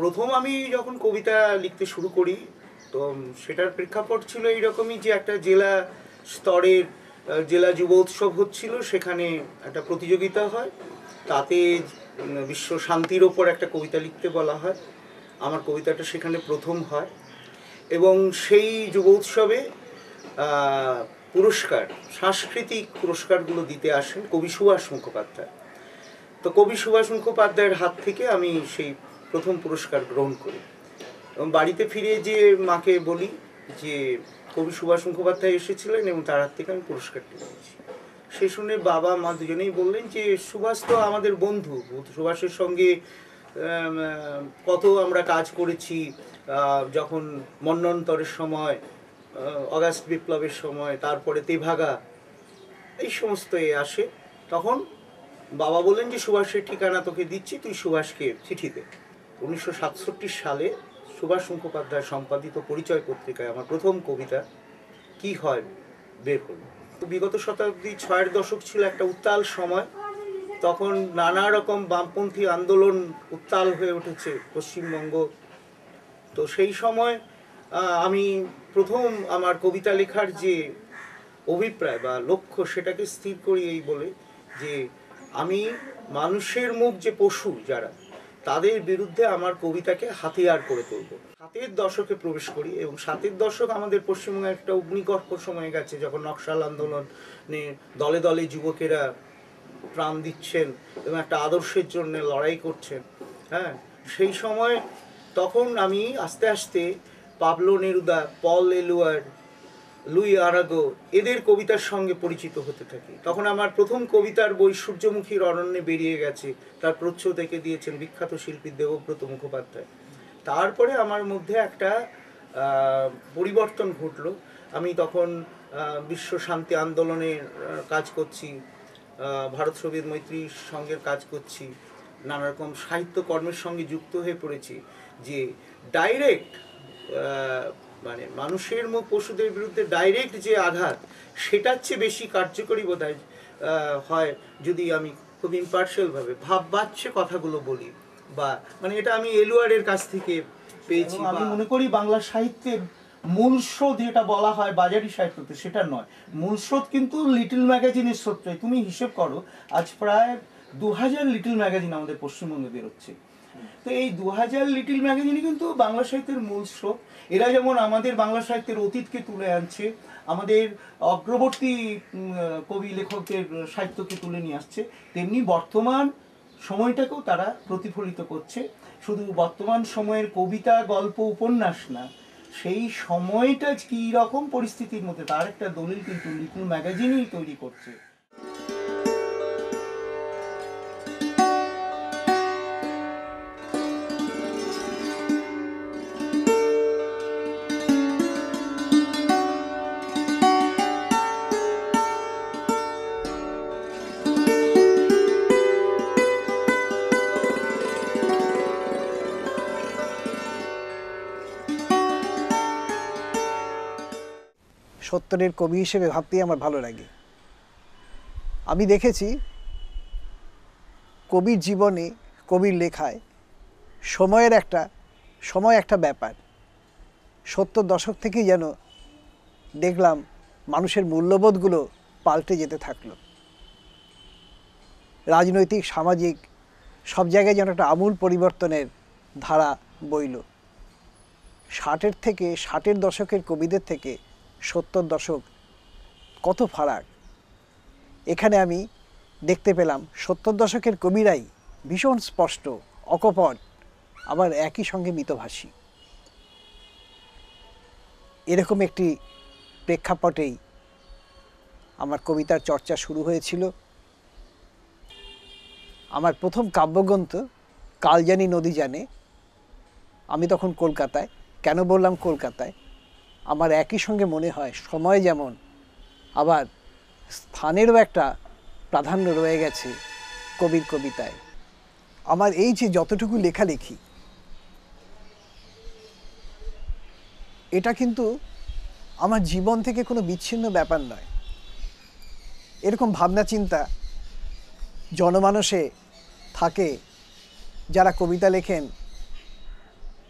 প্রথম আমি যখন কবিতা লিখতে শুরু করি, তো সেটার প্রেক্ষাপট ছিল এইরকমই যে একটা জেলা স্তরের জেলা যুব উৎসব হচ্ছিল, সেখানে একটা প্রতিযোগিতা হয়, তাতে বিশ্ব শান্তির ওপর একটা কবিতা লিখতে বলা হয়। আমার কবিতাটা সেখানে প্রথম হয় এবং সেই যুব উৎসবে পুরস্কার, সাংস্কৃতিক পুরস্কারগুলো দিতে আসেন কবি সুভাষ মুখোপাধ্যায়। তো কবি সুভাষ মুখোপাধ্যায়ের হাত থেকে আমি সেই প্রথম পুরস্কার গ্রহণ করি এবং বাড়িতে ফিরে যে মাকে বলি যে কবি সুভাষ মুখোপাধ্যায় এসেছিলেন এবং তার হাত থেকে আমি পুরস্কারটি পেয়েছি। সে শুনে বাবা মা দুজনেই বললেন যে সুভাষ তো আমাদের বন্ধু, সুভাষের সঙ্গে কত আমরা কাজ করেছি, যখন মন্বন্তরের সময়, অগাস্ট বিপ্লবের সময়, তারপরে তেভাগা, এই সমস্ত আসে। তখন বাবা বললেন যে সুভাষের ঠিকানা তোকে দিচ্ছি, তুই সুভাষকে চিঠি দে। 1967 সালে সুভাষ মুখোপাধ্যায় সম্পাদিত পরিচয় পত্রিকায় আমার প্রথম কবিতা কি হয় বের করি। বিগত শতাব্দী 6-এর দশক ছিল একটা উত্তাল সময়, তখন নানা রকম বামপন্থী আন্দোলন উত্তাল হয়ে উঠেছে পশ্চিমবঙ্গ। তো সেই সময় আমি প্রথম আমার কবিতা লেখার যে অভিপ্রায় বা লক্ষ্য, সেটাকে স্থির করি এই বলে যে আমি মানুষের মুখ যে পশু যারা, তাদের বিরুদ্ধে আমার কবিতাকে হাতিয়ার করে তুলব। 7-এর দশকে প্রবেশ করি এবং 7-এর দশক আমাদের পশ্চিমবঙ্গে একটা অগ্নিগর্ভ সময় গেছে, যখন নকশাল আন্দোলনে দলে দলে যুবকেরা প্রাণ দিচ্ছেন এবং একটা আদর্শের জন্য লড়াই করছেন। হ্যাঁ, সেই সময় তখন আমি আস্তে আস্তে পাবলো নেরুদা, পল এলুয়ার, লুই আরাগো, এদের কবিতার সঙ্গে পরিচিত হতে থাকি। তখন আমার প্রথম কবিতার বই সূর্যমুখীর অরণ্যে বেরিয়ে গেছে, তার প্রচ্ছদ এঁকে দিয়েছেন বিখ্যাত শিল্পী দেবব্রত মুখোপাধ্যায়। তারপরে আমার মধ্যে একটা পরিবর্তন ঘটলো। আমি তখন বিশ্ব শান্তি আন্দোলনের কাজ করছি, ভারত সোভিয়েত মৈত্রী সঙ্গের কাজ করছি, নানা রকম সাহিত্য কর্মের সঙ্গে যুক্ত হয়ে পড়েছি। যে ডাইরেক্ট মানে মানুষের মুখ পশুদের বিরুদ্ধে ডাইরেক্ট যে আঘাত, সেটার চেয়ে বেশি কার্যকরী বোধহয় হয় যদি আমি খুব ইম্পার্শিয়ালভাবে ভাববাচ্যে কথাগুলো বলি, বা মানে এটা আমি এলুয়ারের কাছ থেকে পেয়েছি। আমি মনে করি বাংলা সাহিত্যের মূল স্রোত যেটা বলা হয় বাজারি সাহিত্যতে, সেটা নয়। মূল স্রোত কিন্তু লিটল ম্যাগাজিনের স্রোতটাই। তুমি হিসেব করো, আজ প্রায় 2000 লিটল ম্যাগাজিন আমাদের পশ্চিমবঙ্গে বেরোচ্ছে। তো এই 2000 লিটল ম্যাগাজিনই কিন্তু বাংলা সাহিত্যের মূল স্রোত। এরা যেমন আমাদের বাংলা সাহিত্যের অতীতকে তুলে আনছে, আমাদের অগ্রবর্তী কবি লেখকদের সাহিত্যকে তুলে নিয়ে আসছে, তেমনি বর্তমান সময়টাকেও তারা প্রতিফলিত করছে। শুধু বর্তমান সময়ের কবিতা, গল্প, উপন্যাস না, সেই সময়টা কী রকম পরিস্থিতির মধ্যে, তার একটা দলিল কিন্তু লিটল ম্যাগাজিনই তৈরি করছে। সত্তরের কবি হিসেবে ভাবতেই আমার ভালো লাগে। আমি দেখেছি কবির জীবনে, কবির লেখায় সময় একটা ব্যাপার। 70 দশক থেকেই যেন দেখলাম মানুষের মূল্যবোধগুলো পাল্টে যেতে থাকলো। রাজনৈতিক, সামাজিক সব জায়গায় যেন একটা আমূল পরিবর্তনের ধারা বইল। 60-এর দশকের কবিদের থেকে 70 দশক কত ফারাক। এখানে আমি দেখতে পেলাম 70 দশকের কবিরাই ভীষণ স্পষ্ট, অকপট, আবার একই সঙ্গে মিতভাষী। এরকম একটি প্রেক্ষাপটেই আমার কবিতার চর্চা শুরু হয়েছিল। আমার প্রথম কাব্যগ্রন্থ কাল জানি নদী জানে, আমি তখন কলকাতায়। কেন বললাম কলকাতায়? আমার একই সঙ্গে মনে হয় সময় যেমন, আবার স্থানেরও একটা প্রাধান্য রয়ে গেছে কবির কবিতায়। আমার এই যে যতটুকু লেখালেখি, এটা কিন্তু আমার জীবন থেকে কোনো বিচ্ছিন্ন ব্যাপার নয়। এরকম ভাবনা চিন্তা জনমানসে থাকে। যারা কবিতা লেখেন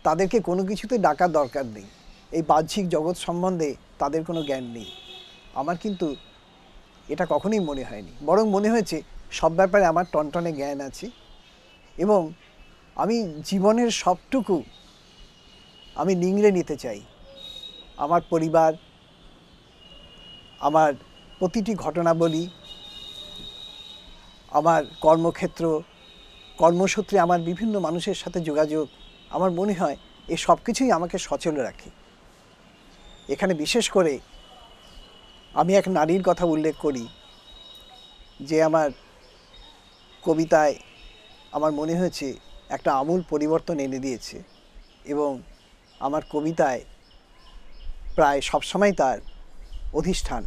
তাদেরকে কোনো কিছুতে ডাকার দরকার নেই, এই বাহ্যিক জগৎ সম্বন্ধে তাদের কোনো জ্ঞান নেই। আমার কিন্তু এটা কখনোই মনে হয়নি, বরং মনে হয়েছে সব ব্যাপারে আমার টনটনে জ্ঞান আছে এবং আমি জীবনের সবটুকু আমি নিংড়ে নিতে চাই। আমার পরিবার, আমার প্রতিটি ঘটনাবলী, আমার কর্মক্ষেত্র, কর্মসূত্রে আমার বিভিন্ন মানুষের সাথে যোগাযোগ, আমার মনে হয় এই সব কিছুই আমাকে সচল রাখে। এখানে বিশেষ করে আমি এক নারীর কথা উল্লেখ করি যে আমার কবিতায় আমার মনে হয়েছে একটা আমূল পরিবর্তন এনে দিয়েছে এবং আমার কবিতায় প্রায় সবসময় তার অধিষ্ঠান।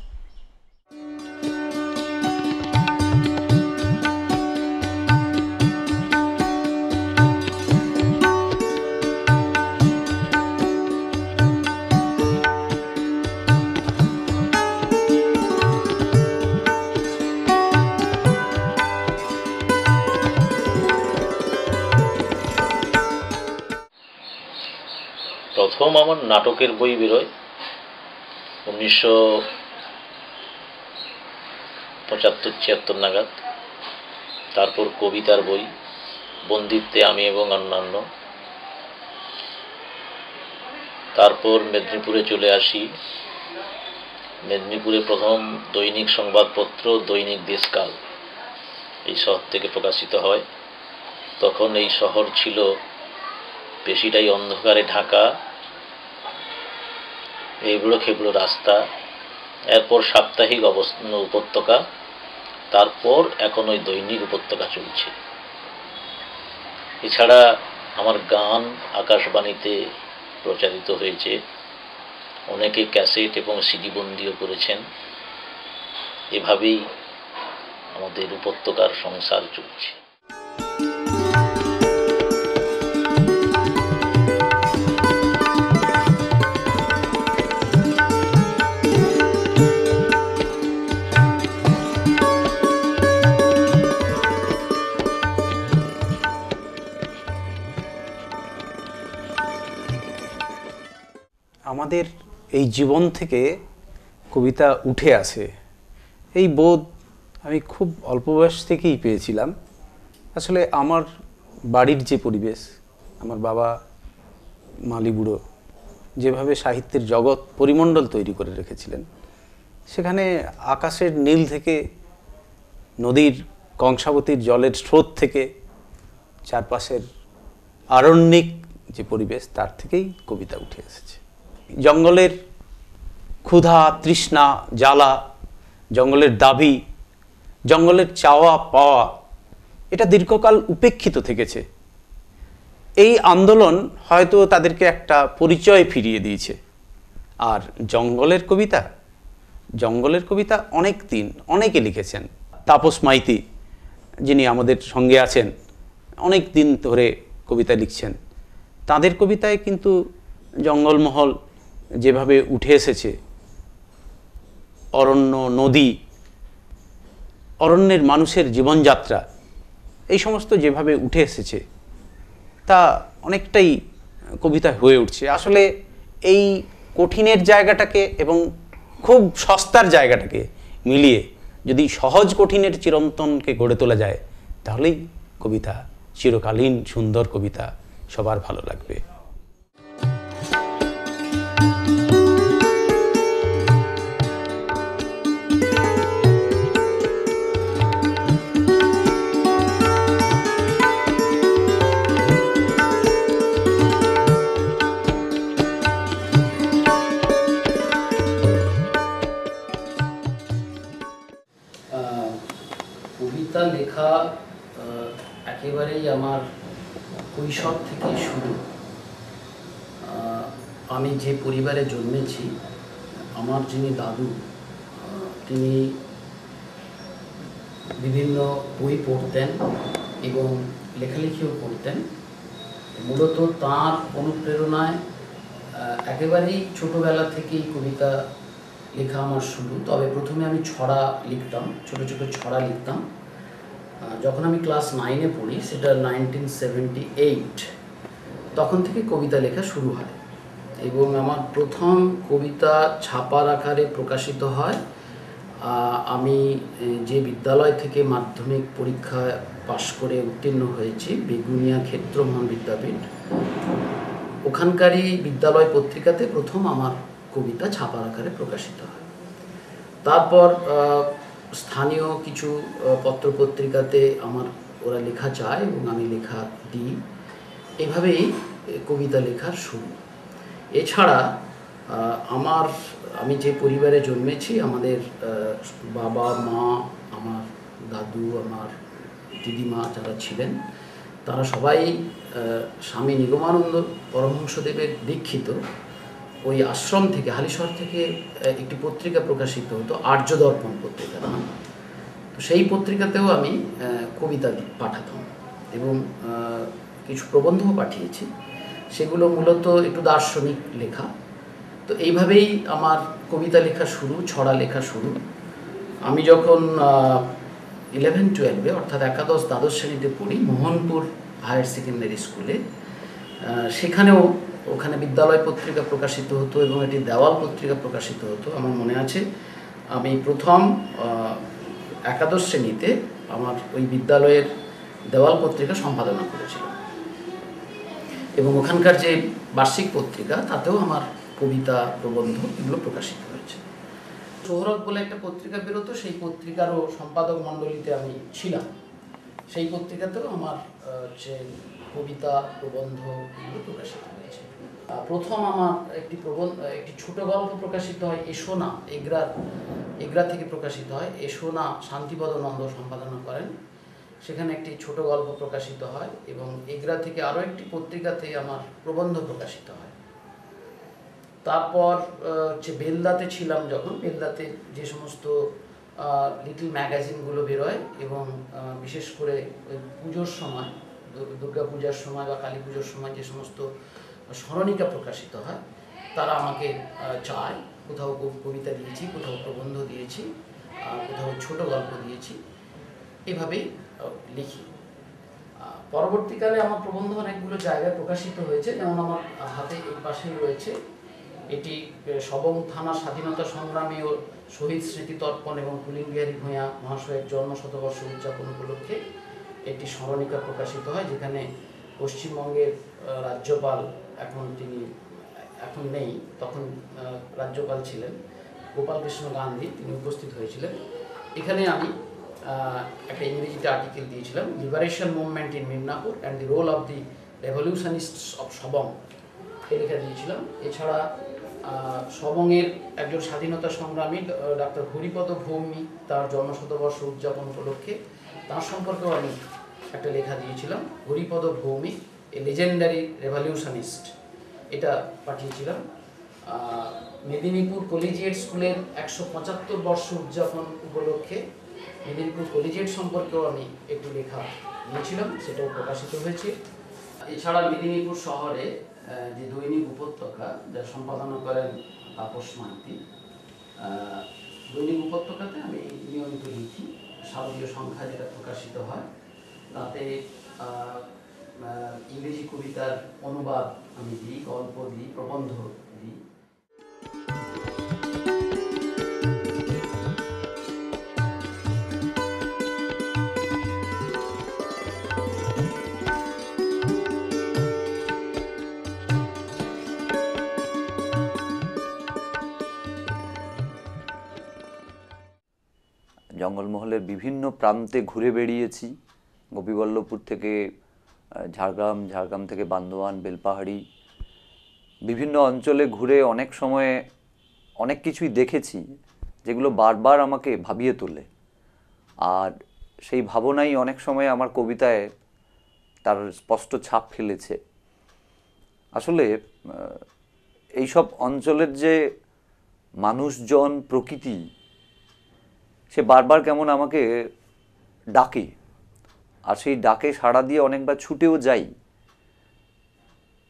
প্রথম আমার নাটকের বই বেরোয় 1975-76 নাগাদ। তারপর কবিতার বই বন্দিত্বে আমি এবং অন্যান্য। তারপর মেদিনীপুরে চলে আসি। মেদিনীপুরে প্রথম দৈনিক সংবাদপত্র দৈনিক দেশকাল এই শহর থেকে প্রকাশিত হয়। তখন এই শহর ছিল বেশিটাই অন্ধকারে ঢাকা, এবড়ো খেবড়ো রাস্তা। এরপর সাপ্তাহিক অবস্থান উপত্যকা, তারপর এখন ওই দৈনিক উপত্যকা চলছে। এছাড়া আমার গান আকাশবাণীতে প্রচারিত হয়েছে, অনেকে ক্যাসেট এবং সিডি বন্দিও করেছেন। এভাবেই আমাদের উপত্যকার সংসার চলছে। আমাদের এই জীবন থেকে কবিতা উঠে আসে, এই বোধ আমি খুব অল্প বয়স থেকেই পেয়েছিলাম। আসলে আমার বাড়ির যে পরিবেশ, আমার বাবা মালিবুড়ো যেভাবে সাহিত্যের জগৎ পরিমণ্ডল তৈরি করে রেখেছিলেন, সেখানে আকাশের নীল থেকে, নদীর কংসাবতীর জলের স্রোত থেকে, চারপাশের আরণ্যিক যে পরিবেশ, তার থেকেই কবিতা উঠে এসেছে। জঙ্গলের ক্ষুধা, তৃষ্ণা, জ্বালা, জঙ্গলের দাবি, জঙ্গলের চাওয়া পাওয়া, এটা দীর্ঘকাল উপেক্ষিত থেকেছে। এই আন্দোলন হয়তো তাদেরকে একটা পরিচয় ফিরিয়ে দিয়েছে। আর জঙ্গলের কবিতা অনেক দিন অনেকে লিখেছেন। তাপস মাইতি, যিনি আমাদের সঙ্গে আছেন, অনেক দিন ধরে কবিতা লিখছেন। তাদের কবিতায় কিন্তু জঙ্গলমহল যেভাবে উঠে এসেছে, অরণ্য, নদী, অরণ্যের মানুষের জীবনযাত্রা, এই সমস্ত যেভাবে উঠে এসেছে, তা অনেকটাই কবিতায় হয়ে উঠছে। আসলে এই কঠিনের জায়গাটাকে এবং খুব সস্তার জায়গাটাকে মিলিয়ে যদি সহজ কঠিনের চিরন্তনকে গড়ে তোলা যায়, তাহলেই কবিতা চিরকালীন সুন্দর কবিতা সবার ভালো লাগবে। কবিতা লেখা একেবারেই আমার কৈশোর থেকে শুরু। আমি যে পরিবারে জন্মেছি, আমার যিনি দাদু, তিনি বিভিন্ন বই পড়তেন এবং লেখালেখিও করতেন। মূলত তাঁর অনুপ্রেরণায় একেবারেই ছোটোবেলা থেকেই কবিতা লেখা আমার শুরু। তবে প্রথমে আমি ছড়া লিখতাম, ছোট ছোট ছড়া লিখতাম। যখন আমি ক্লাস 9-এ পড়ি, সেটা 1978, তখন থেকে কবিতা লেখা শুরু হয় এবং আমার প্রথম কবিতা ছাপার আকারে প্রকাশিত হয় আমি যে বিদ্যালয় থেকে মাধ্যমিক পরীক্ষা পাশ করে উত্তীর্ণ হয়েছি, বেগুনিয়া ক্ষেত্রমোহন বিদ্যাপীঠ, ওখানকারই বিদ্যালয় পত্রিকাতে প্রথম আমার কবিতা ছাপার আকারে প্রকাশিত হয়। তারপর স্থানীয় কিছু পত্রপত্রিকাতে আমার ওরা লেখা চায় এবং আমি লেখা দিই। এভাবেই কবিতা লেখার শুরু। এছাড়া আমি যে পরিবারে জন্মেছি, আমাদের বাবা মা, আমার দাদু, আমার দিদিমা যারা ছিলেন, তারা সবাই স্বামী নিগমানন্দ পরমহংসদেবের দীক্ষিত। ওই আশ্রম থেকে, হালিশহর থেকে একটি পত্রিকা প্রকাশিত হতো, আর্যদর্পণ পত্রিকা নাম। তো সেই পত্রিকাতেও আমি কবিতা পাঠাতাম এবং কিছু প্রবন্ধও পাঠিয়েছি। সেগুলো মূলত একটু দার্শনিক লেখা। তো এইভাবেই আমার কবিতা লেখা শুরু, ছড়া লেখা শুরু। আমি যখন 11-12 অর্থাৎ একাদশ দ্বাদশ শ্রেণীতে পড়ি, মোহনপুর হায়ার সেকেন্ডারি স্কুলে, ওখানে বিদ্যালয় পত্রিকা প্রকাশিত হতো এবং এটি দেওয়াল পত্রিকা প্রকাশিত হতো। আমার মনে আছে আমি প্রথম একাদশ শ্রেণীতে আমার ওই বিদ্যালয়ের দেওয়াল পত্রিকা সম্পাদনা করেছিলাম এবং ওখানকার যে বার্ষিক পত্রিকা তাতেও আমার কবিতা, প্রবন্ধ এগুলো প্রকাশিত হয়েছে। সোহরাব বলে একটা পত্রিকা বেরোতো, সেই পত্রিকারও সম্পাদক মণ্ডলীতে আমি ছিলাম। সেই পত্রিকাতেও আমার কবিতা, প্রবন্ধ এগুলো প্রকাশিত হয়েছে। প্রথম আমার একটি ছোট গল্প প্রকাশিত হয় এসোনা, এগরা থেকে প্রকাশিত হয়। এসোনা শান্তিপদ নন্দ সম্পাদনা করেন, সেখানে একটি ছোট গল্প প্রকাশিত হয় এবং এগরা থেকে আরও একটি পত্রিকাতে আমার প্রবন্ধ প্রকাশিত হয়। তারপর বেলদাতে ছিলাম যখন, বেলদাতে যে সমস্ত লিটল ম্যাগাজিনগুলো বেরোয় এবং বিশেষ করে ওই পুজোর সময়, দুর্গা পূজার সময় বা কালী পুজোর সময় যে সমস্ত স্মরণিকা প্রকাশিত হয়, তারা আমাকে চায়। কোথাও কবিতা দিয়েছি, কোথাও প্রবন্ধ দিয়েছি, কোথাও ছোট গল্প দিয়েছি, এভাবেই লিখি। পরবর্তীকালে আমার প্রবন্ধ অনেকগুলো জায়গায় প্রকাশিত হয়েছে, যেমন আমার হাতে এই পাশেই রয়েছে, এটি সবং থানা স্বাধীনতা সংগ্রামী ও শহীদ স্মৃতি তর্পণ এবং পুলিনবিহারী ভূঁইয়া মহাশয়ের জন্মশতবর্ষ উদযাপন উপলক্ষে একটি স্মরণিকা প্রকাশিত হয়, যেখানে পশ্চিমবঙ্গের রাজ্যপাল, এখন নেই, তখন রাজ্যপাল ছিলেন গোপালকৃষ্ণ গান্ধী, তিনি উপস্থিত হয়েছিলেন। এখানে আমি একটা ইংরেজিতে আর্টিকেল দিয়েছিলাম, liberation movement in Midnapore and the role of the revolutionists of Sabang, এই লেখা দিয়েছিলাম। এছাড়া সবংয়ের একজন স্বাধীনতা সংগ্রামী ডাক্তার হরিপদ ভৌমিক, তার জন্মশতবর্ষ উদযাপন উপলক্ষে তার সম্পর্কেও আমি একটা লেখা দিয়েছিলাম, হরিপদ ভৌমিক এ লেজেন্ডারি রেভলিউশনিস্ট, এটা পাঠিয়েছিলাম। মেদিনীপুর কলেজিয়েট স্কুলের 175 বর্ষ উদযাপন উপলক্ষে মেদিনীপুর কলেজিয়েট সম্পর্কেও আমি একটু লেখা দিয়েছিলাম, সেটাও প্রকাশিত হয়েছে। এছাড়া মেদিনীপুর শহরে যে দৈনিক উপত্যকা, যা সম্পাদনা করেন তাপস মাইতি, দৈনিক উপত্যকাতে আমি নিয়মিত লিখি। শারদীয় সংখ্যা যেটা প্রকাশিত হয়, তাতে ইংরেজি কবিতার অনুবাদ আমি দিই, গল্প দিই, প্রবন্ধ দিই। জঙ্গলমহলের বিভিন্ন প্রান্তে ঘুরে বেরিয়েছি, গোপীবল্লভপুর থেকে ঝাড়গ্রাম থেকে বান্দোয়ান, বেলপাহাড়ি, বিভিন্ন অঞ্চলে ঘুরে অনেক সময় অনেক কিছুই দেখেছি যেগুলো বারবার আমাকে ভাবিয়ে তোলে। আর সেই ভাবনাই অনেক সময় আমার কবিতায় তার স্পষ্ট ছাপ ফেলেছে। আসলে এইসব অঞ্চলের যে মানুষজন, প্রকৃতি, সে বারবার কেমন আমাকে ডাকে, আর সেই ডাকে সাড়া দিয়ে অনেকবার ছুটেও যাই।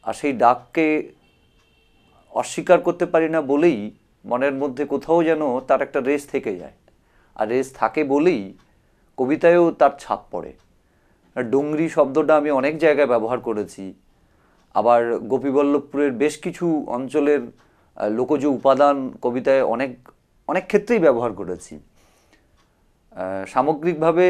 আর সেই ডাককে অস্বীকার করতে পারি না বলেই মনের মধ্যে কোথাও যেন তার একটা রেশ থেকে যায়, আর রেশ থাকে বলেই কবিতায়ও তার ছাপ পড়ে। ডুংরি শব্দটা আমি অনেক জায়গায় ব্যবহার করেছি। আবার গোপীবল্লভপুরের বেশ কিছু অঞ্চলের লোকজ উপাদান কবিতায় অনেক অনেক ক্ষেত্রেই ব্যবহার করেছি। সামগ্রিকভাবে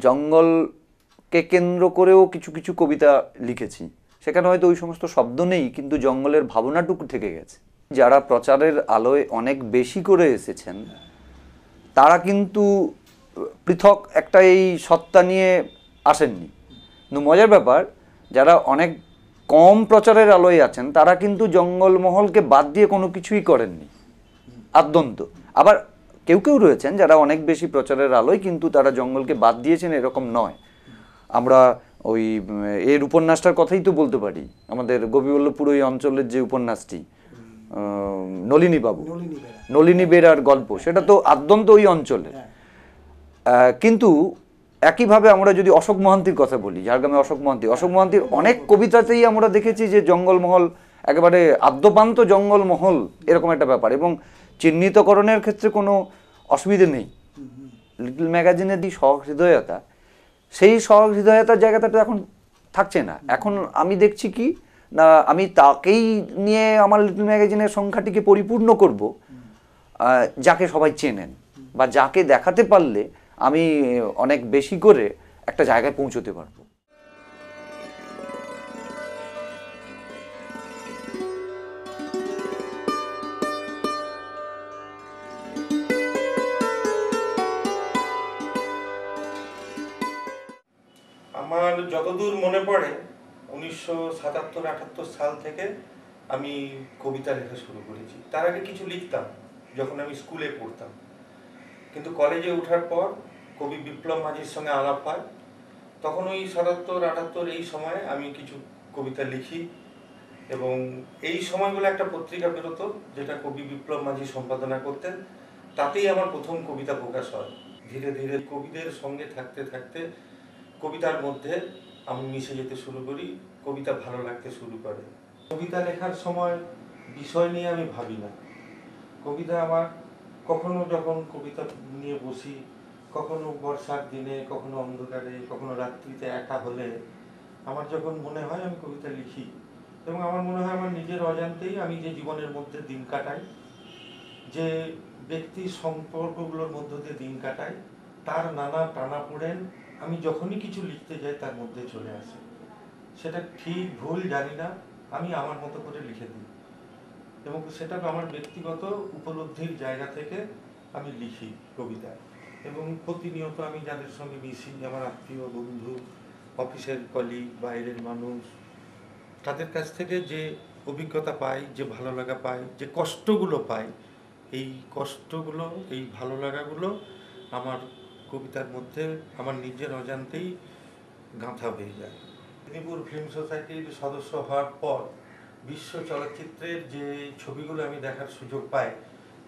জঙ্গলকে কেন্দ্র করেও কিছু কিছু কবিতা লিখেছি, সেখানে হয়তো ওই সমস্ত শব্দ নেই, কিন্তু জঙ্গলের ভাবনাটুকু থেকে গেছে। যারা প্রচারের আলোয় অনেক বেশি করে এসেছেন তারা কিন্তু পৃথক একটা এই সত্তা নিয়ে আসেননি। কিন্তু মজার ব্যাপার, যারা অনেক কম প্রচারের আলোয় আছেন তারা কিন্তু জঙ্গলমহলকে বাদ দিয়ে কোনো কিছুই করেননি আদ্যন্ত। আবার কেউ কেউ রয়েছেন যারা অনেক বেশি প্রচারের আলোয় কিন্তু তারা জঙ্গলকে বাদ দিয়েছেন, এরকম নয়। আমরা ওই এর উপন্যাসটার কথাই তো বলতে পারি, আমাদের গোপীবল্লভপুর ওই অঞ্চলের যে উপন্যাসটি নলিনী বাবু, নলিনী বেরার গল্প, সেটা তো আদ্যন্ত ওই অঞ্চলের। কিন্তু একইভাবে আমরা যদি অশোক মহান্তির কথা বলি, ঝাড়গ্রামে অশোক মহান্তির অনেক কবিতাতেই আমরা দেখেছি যে জঙ্গলমহল একেবারে আদ্যপান্ত জঙ্গলমহল এরকম একটা ব্যাপার, এবং চিহ্নিতকরণের ক্ষেত্রে কোনো অসুবিধে নেই। লিটল ম্যাগাজিনের যে সহৃদয়তা, সেই সহৃদয়তার জায়গাটা এখন থাকছে না। এখন আমি দেখছি কি না, আমি তাকেই নিয়ে আমার লিটল ম্যাগাজিনের সংখ্যাটিকে পরিপূর্ণ করব যাকে সবাই চেনেন বা যাকে দেখাতে পারলে আমি অনেক বেশি করে একটা জায়গায় পৌঁছতে পারবো। আমার যতদূর মনে পড়ে 1977-78 সাল থেকে আমি কবিতা লেখা শুরু করেছি। তার আগে কিছু লিখতাম যখন আমি স্কুলে পড়তাম, কিন্তু কলেজে ওঠার পর কবি বিপ্লব মাঝির সঙ্গে আলাপ হয়, তখন ওই 77-78 এই সময়ে আমি কিছু কবিতা লিখি, এবং এই সময়গুলো একটা পত্রিকা বেরোতো যেটা কবি বিপ্লব মাঝি সম্পাদনা করতেন, তাতেই আমার প্রথম কবিতা প্রকাশ হয়। ধীরে ধীরে কবিদের সঙ্গে থাকতে থাকতে কবিতার মধ্যে আমি মিশে যেতে শুরু করি, কবিতা ভালো লাগতে শুরু করে। কবিতা লেখার সময় বিষয় নিয়ে আমি ভাবি না। কবিতা আমার কখনো যখন কবিতা নিয়ে বসি, কখনো বর্ষার দিনে, কখনো অন্ধকারে, কখনো রাত্রিতে একা হলে আমার যখন মনে হয় আমি কবিতা লিখি, এবং আমার মনে হয় আমার নিজের অজান্তেই আমি যে জীবনের মধ্যে দিন কাটাই, যে ব্যক্তি সম্পর্কগুলোর মধ্য দিয়ে দিন কাটাই, তার নানা টানাপোড়েন আমি যখনই কিছু লিখতে যাই তার মধ্যে চলে আসে। সেটা ঠিক ভুল জানি না, আমি আমার মতো করে লিখে দিই, এবং সেটা আমার ব্যক্তিগত উপলব্ধির জায়গা থেকে আমি লিখি কবিতায়। এবং প্রতিনিয়ত আমি যাদের সঙ্গে মিশি, আমার আত্মীয়, বন্ধু, অফিসের কলিগ, বাইরের মানুষ, তাদের কাছ থেকে যে অভিজ্ঞতা পাই, যে ভালো লাগা পাই, যে কষ্টগুলো পাই, এই কষ্টগুলো, এই ভালো লাগাগুলো আমার কবিতার মধ্যে আমার নিজের অজান্তেই গাঁথা হয়ে যায়। মেদিনীপুর ফিল্ম সোসাইটির সদস্য হওয়ার পর বিশ্ব চলচ্চিত্রের যে ছবিগুলো আমি দেখার সুযোগ পাই,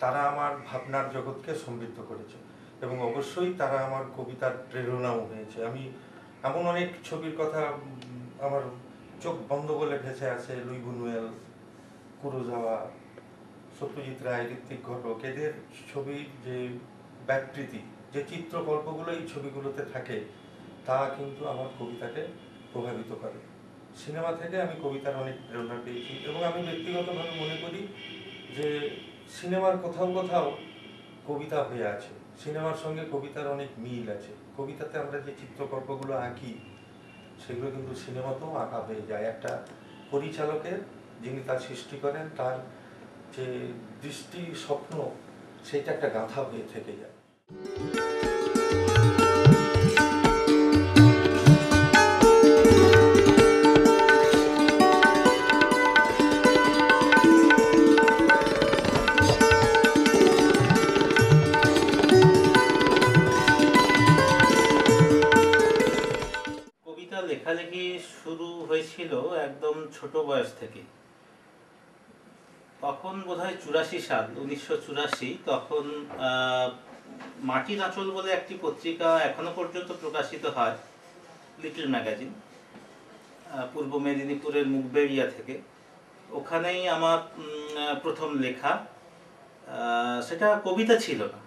তারা আমার ভাবনার জগৎকে সমৃদ্ধ করেছে, এবং অবশ্যই তারা আমার কবিতার প্রেরণাও হয়েছে। আমি এমন অনেক ছবির কথা আমার চোখ বন্ধ বলে ভেসে আছে, Luis Buñuel, Kurosawa, Satyajit Ray, Ritwik Ghatak, এদের ছবির যে ব্যাকৃতি, যে চিত্রকল্পগুলো এই ছবিগুলোতে থাকে, তা কিন্তু আমার কবিতাকে প্রভাবিত করে। সিনেমা থেকে আমি কবিতার অনেক প্রেরণা পেয়েছি, এবং আমি ব্যক্তিগতভাবে মনে করি যে সিনেমার কোথাও কোথাও কবিতা হয়ে আছে, সিনেমার সঙ্গে কবিতার অনেক মিল আছে। কবিতাতে আমরা যে চিত্রকল্পগুলো আঁকি সেগুলো কিন্তু সিনেমাতেও আঁকা হয়ে যায়। একটা পরিচালকের, যিনি তার সৃষ্টি করেন, তার যে দৃষ্টি, স্বপ্ন, সেটা একটা গাঁথা হয়ে থেকে যায়। লেখালেখি শুরু হয়েছিল একদম ছোট বয়স থেকে। তখন বোধহয় 84 সাল, 1984, তখন মাটির আঁচল বলে একটি পত্রিকা এখনো পর্যন্ত প্রকাশিত হয়, লিটল ম্যাগাজিন, পূর্ব মেদিনীপুরের মুগবেড়িয়া থেকে। ওখানেই আমার প্রথম লেখা। সেটা কবিতা ছিল না,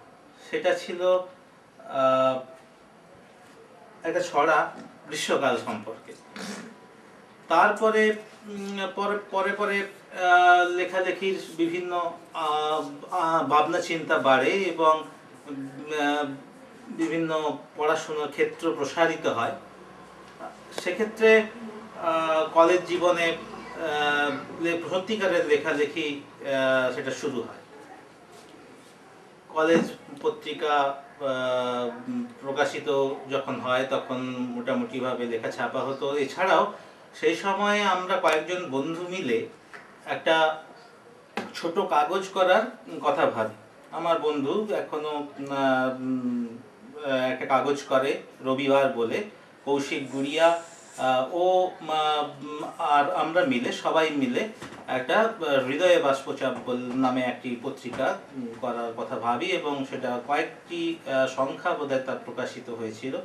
সেটা ছিল একটা ছড়া গ্রীষ্মকাল সম্পর্কে। তারপরে পরে পরে পরে লেখালেখির বিভিন্ন ভাবনা চিন্তা বাড়ে এবং বিভিন্ন পড়াশোনার ক্ষেত্র প্রসারিত হয়। সেক্ষেত্রে কলেজ জীবনে সত্যিকারের লেখালেখি সেটা শুরু হয়। কলেজ পত্রিকা প্রকাশিত যখন হয় তখন মোটামুটিভাবে লেখা ছাপা হতো। এছাড়াও সেই সময়ে আমরা কয়েকজন বন্ধু মিলে একটা ছোট কাগজ করার কথা ভাবি। আমার বন্ধু এখনো একটা কাগজ করে রবিবার বলে, কৌশিক গুড়িয়া ও আর আমরা মিলে সবাই মিলে একটা হৃদয়ে বাষ্পচাপ নামে একটি পত্রিকা করার কথা ভাবি এবং সেটা কয়েকটি সংখ্যা বোধহয় তার প্রকাশিত হয়েছিল।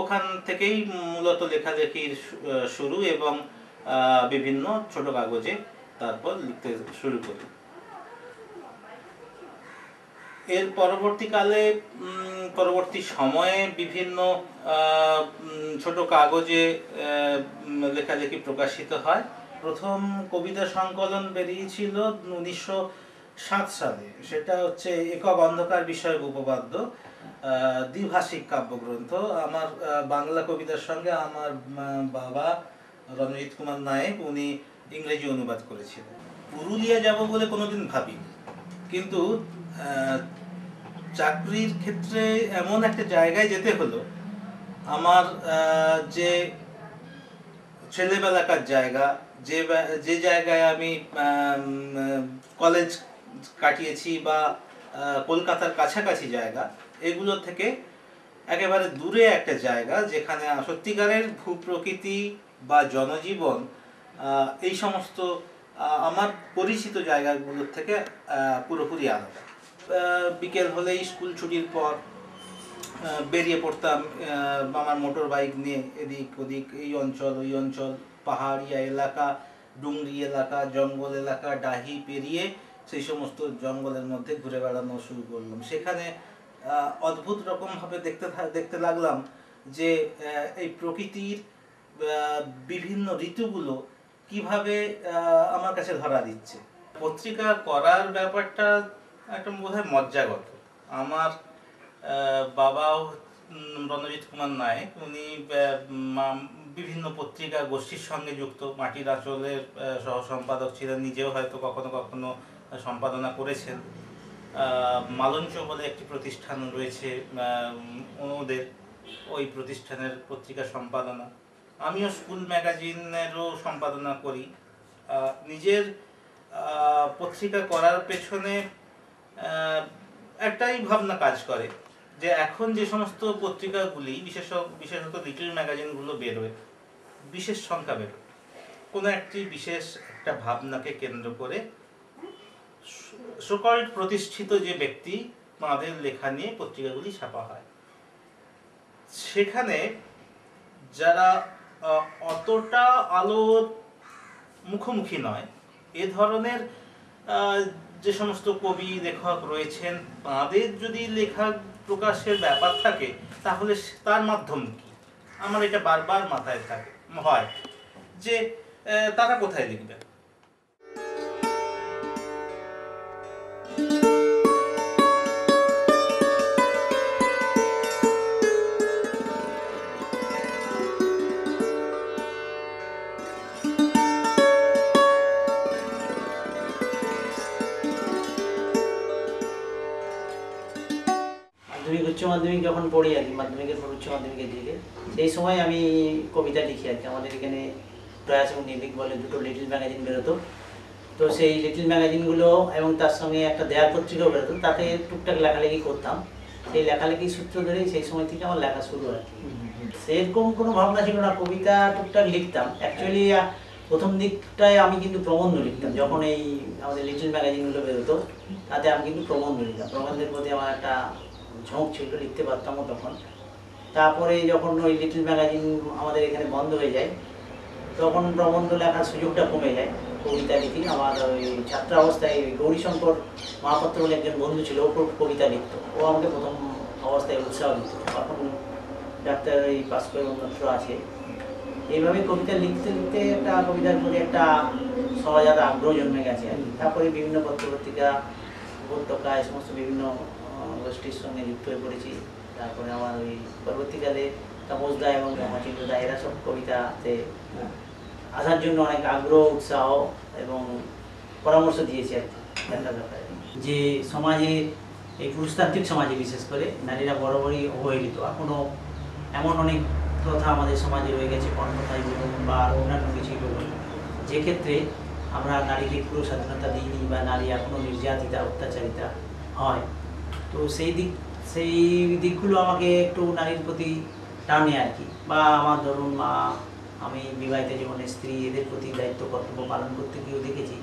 ওখান থেকেই মূলত লেখালেখির শুরু এবং বিভিন্ন ছোট কাগজে তারপর লিখতে শুরু করি। এর পরবর্তী সময়ে বিভিন্ন ছোট কাগজে লেখালেখি প্রকাশিত হয়। প্রথম কবিতা সংকলন বেরিয়েছিল 1907 সালে। সেটা হচ্ছে একক অন্ধকার বিষয়ক উপপাদ্য, দ্বিভাষিক কাব্যগ্রন্থ। আমার বাংলা কবিতার সঙ্গে আমার বাবা রণজিৎ কুমার নায়েক উনি ইংরেজি অনুবাদ করেছিলেন। পুরুলিয়া যাব বলে কোনোদিন ভাবিনি, কিন্তু চাকরির ক্ষেত্রে এমন একটা জায়গায় যেতে হলো, আমার যে ছেলেবেলাকার জায়গা, যে জায়গায় আমি কলেজ কাটিয়েছি বা কলকাতার কাছাকাছি জায়গা, এগুলো থেকে একেবারে দূরে একটা জায়গা যেখানে সত্যিকারের ভূপ্রকৃতি বা জনজীবন এই সমস্ত আমার পরিচিত জায়গাগুলোর থেকে পুরোপুরি আলাদা। বিকেল হলেই স্কুল ছুটির পর বেরিয়ে পড়তাম আমার মোটর বাইক নিয়ে এদিক ওদিক, এই অঞ্চল ওই অঞ্চল, পাহাড়িয়া এলাকা, ডুংরি এলাকা, জঙ্গল এলাকা, ডাহি পেরিয়ে সেই সমস্ত জঙ্গলের মধ্যে ঘুরে বেড়ানো শুরু করলাম। সেখানে অদ্ভুত রকমভাবে দেখতে লাগলাম যে এই প্রকৃতির বিভিন্ন ঋতুগুলো কিভাবে আমার কাছে ধরা দিচ্ছে। পত্রিকা করার ব্যাপারটা একটা বোধহয় মজ্জাগত। আমার বাবাও রণজিৎ কুমার নায়েক, উনি বিভিন্ন পত্রিকা গোষ্ঠীর সঙ্গে যুক্ত, মাটির আঁচলের সহ সম্পাদক ছিলেন, নিজেও হয়তো কখনো কখনো সম্পাদনা করেছেন। মালঞ্চ বলে একটি প্রতিষ্ঠান রয়েছে ওদের, ওই প্রতিষ্ঠানের পত্রিকা সম্পাদনা। আমিও স্কুল ম্যাগাজিনেরও সম্পাদনা করি। নিজের পত্রিকা করার পেছনে একটাই ভাবনা কাজ করে যে এখন যে সমস্ত পত্রিকাগুলি বিশেষত লিটল ম্যাগাজিনগুলো বেরোয়, বিশেষ সংখ্যা বেরোয়, কোনো একটি বিশেষ একটা ভাবনাকে কেন্দ্র করে সকল প্রতিষ্ঠিত যে ব্যক্তি তাদের লেখা নিয়ে পত্রিকাগুলি ছাপা হয়। সেখানে যারা অতটা আলোর মুখোমুখি নয়, এ ধরনের যে সমস্ত কবি লেখক রয়েছেন, তাদের যদি লেখা প্রকাশের ব্যাপার থাকে তাহলে তার মাধ্যম কি? আমার এটা বারবার মাথায় হয় যে তারা কোথায় লিখবে। মাধ্যমিক উচ্চ মাধ্যমিক যখন পড়ি আর কি, মাধ্যমিকের পর উচ্চ মাধ্যমিকের দিকে, সেই সময় আমি কবিতা লিখি আর কি। আমাদের এখানে প্রয়াস এবং নির্ভীক বলে দুটো লিটল ম্যাগাজিন বেরোতো। তো সেই লিটল ম্যাগাজিনগুলো এবং তার সঙ্গে একটা দেয়ার পত্রিকাও বেরোতো, তাতে টুকটাক লেখালেখি করতাম। সেই লেখালেখির সূত্র ধরেই সেই সময় থেকে আমার লেখা শুরু আর কি। সেরকম কোনো ভাবনা ছিল না, কবিতা টুকটাক লিখতাম। অ্যাকচুয়ালি প্রথম দিকটায় আমি কিন্তু প্রবন্ধ লিখতাম। যখন এই আমাদের লিটল ম্যাগাজিনগুলো বেরোতো তাতে আমি কিন্তু প্রবন্ধ লিখতাম। প্রবন্ধের প্রতি আমার একটা ঝোঁক ছিল, লিখতে পারতামও তখন। তারপরে যখন ওই লিটল ম্যাগাজিন আমাদের এখানে বন্ধ হয়ে যায়, তখন প্রবন্ধ লেখার সুযোগটা কমে যায়। কবিতা লিখি। আমার ওই ছাত্রাবস্থায় গৌরীশঙ্কর মহাপাত্র বলে একজন বন্ধু ছিল, ও কবিতা লিখত। ও আমাকে প্রথম অবস্থায় উৎসাহ দিত। এখন ডাক্তার এই পাস করে অন্যত্র আছে। এইভাবে কবিতা লিখতে লিখতে একটা কবিতার প্রতি একটা সহজাত আগ্রহ জন্মে গেছে আর কি। তারপরে বিভিন্ন পত্রপত্রিকা, উপত্যকা, এই সমস্ত বিভিন্ন গোষ্ঠীর সঙ্গে যুক্ত হয়ে পড়েছি। তারপরে আমার ওই পরবর্তীকালে তাপসদা এবং রামচন্দ্রদা এরা সব কবিতাতে আসার জন্য অনেক আগ্রহ, উৎসাহ এবং পরামর্শ দিয়েছে আর কি। যে সমাজে, এই পুরুষতান্ত্রিক সমাজে বিশেষ করে নারীরা বরাবরই অবহেলিত। এখনও এমন অনেক প্রথা আমাদের সমাজে রয়ে গেছে, পণপ্রথাই বলুন বা আর অন্যান্য কিছুই বলুন, যে ক্ষেত্রে আমরা নারীকে পুরো স্বাধীনতা দিইনি বা নারী এখনও নির্যাতিতা, অত্যাচারিতা হয়। তো সেই দিকগুলো আমাকে একটু নারীর প্রতি টানে আর কি। বা আমার ধরুন মা, আমি বিবাহিত জীবনের স্ত্রী, এদের প্রতি দায়িত্ব কর্তব্য পালন করতে গিয়েও দেখেছি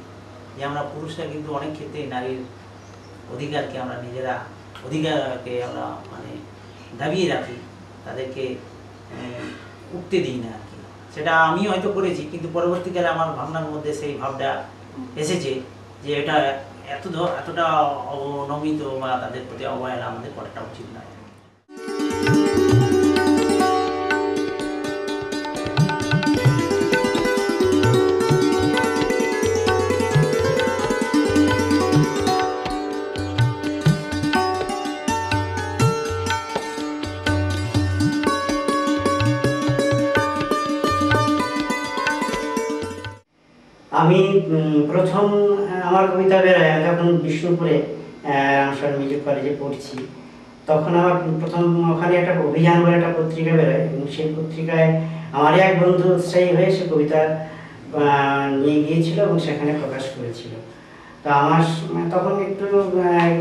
যে আমরা পুরুষরা কিন্তু অনেক ক্ষেত্রে নারীর অধিকারকে আমরা নিজেরা অধিকারকে আমরা মানে দাবিয়ে রাখি, তাদেরকে উঠতে দিই না আর কি। সেটা আমি হয়তো করেছি, কিন্তু পরবর্তীকালে আমার ভাবনার মধ্যে সেই ভাবটা এসেছে যে এটা এতটা অনমিত বা তাদের প্রতি অবহেলা আমাদের করাটা উচিত নয়। আমি প্রথম আমার কবিতা বেরোয়, আমি তখন বিষ্ণুপুরে রামস্বর মিউজিক কলেজে পড়ছি। তখন আমার প্রথম ওখানে একটা অভিযান বলে একটা পত্রিকা বেরোয়, এবং সেই পত্রিকায় আমারই এক বন্ধু উৎসাহী হয়ে সে কবিতা নিয়ে গিয়েছিল এবং সেখানে প্রকাশ করেছিল। তো আমার তখন একটু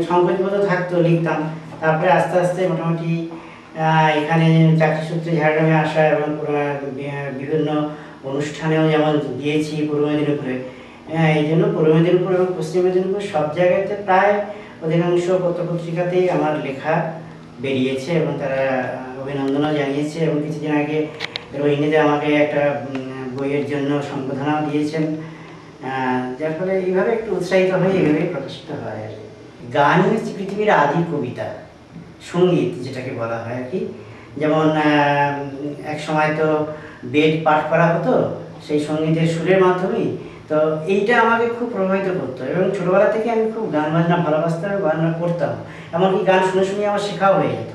সংকোচবোধ থাকতো, লিখতাম। তারপরে আস্তে আস্তে মোটামুটি এখানে চাকরি সূত্রে ঝাড়গ্রামে আসা এবং বিভিন্ন অনুষ্ঠানেও যেমন গিয়েছি পূর্ব মেদিনীপুরে, এই জন্য পূর্ব মেদিনীপুর এবং পশ্চিম মেদিনীপুর সব জায়গাতে প্রায় অধিকাংশ পত্রপত্রিকাতেই আমার লেখা বেরিয়েছে এবং তারা অভিনন্দনও জানিয়েছে। এবং কিছুদিন আগে রোহিণীতে আমাকে একটা বইয়ের জন্য সম্বোধনাও দিয়েছেন, যার ফলে এইভাবে একটু উৎসাহিত হয়ে এইভাবেই প্রকাশিত হয় আর কি। গান হচ্ছে পৃথিবীর আদি কবিতা, সঙ্গীত যেটাকে বলা হয় আর কি। যেমন এক সময় তো বেদ পাঠ করা হতো সেই সঙ্গীতের সুরের মাধ্যমেই, তো এইটা আমাকে খুব প্রভাবিত করতো। এবং ছোটোবেলা থেকে আমি খুব গান বাজনা ভালোবাসতাম, গান করতাম, এমনকি গান শুনে শুনে আমার শেখাও হয়ে যেত।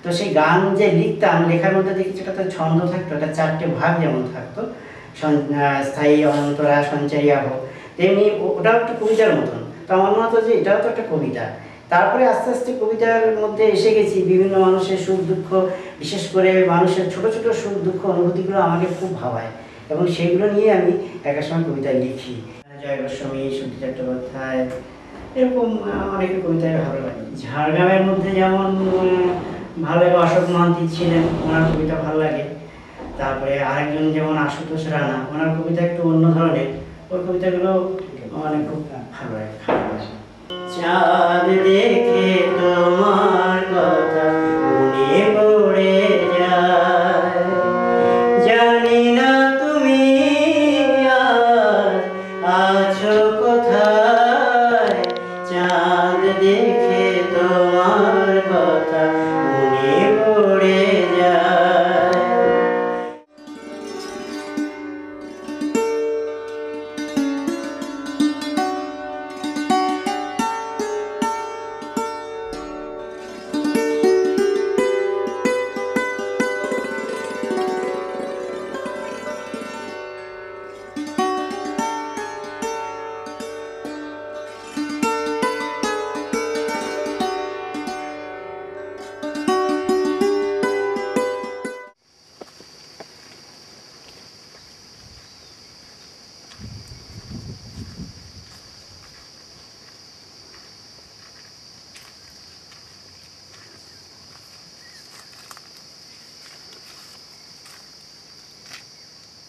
তো সেই গান যে লিখতাম, লেখার মধ্যে দেখি যেটা তো ছন্দ থাকতো, একটা 4টে ভাগ যেমন থাকতো, স্থায়ী, অন্তরা, সঞ্চারী, আহ, তেমনি ওটাও একটা কবিতার মতন। তো আমার মনে হতো যে এটাও তো একটা কবিতা। তারপরে আস্তে আস্তে কবিতার মধ্যে এসে গেছি, বিভিন্ন মানুষের সুখ দুঃখ, বিশেষ করে মানুষের ছোট ছোট সুখ দুঃখ অনুভূতিগুলো আমাকে খুব ভাবায়, এবং সেগুলো নিয়ে আমি একটা সময় কবিতা লিখি। জয় গোস্বামী, সুধী চট্টোপাধ্যায়, এরকম অনেকের কবিতায় ভালো লাগে। ঝাড়গ্রামের মধ্যে যেমন ভালো লাগে অশোক মহান্তি ছিলেন, ওনার কবিতা ভালো লাগে। তারপরে আরেকজন যেমন আশুতোষ রানা, ওনার কবিতা একটু অন্য ধরনের, ওর কবিতাগুলো মানে খুব ভালো লাগে। চাঁদ দেখে তোমার কথা মনে পড়ে যায়, জানি না তুমি আছো কোথায়, চাঁদ দেখে তোমার কথা মনে পড়ে যায়।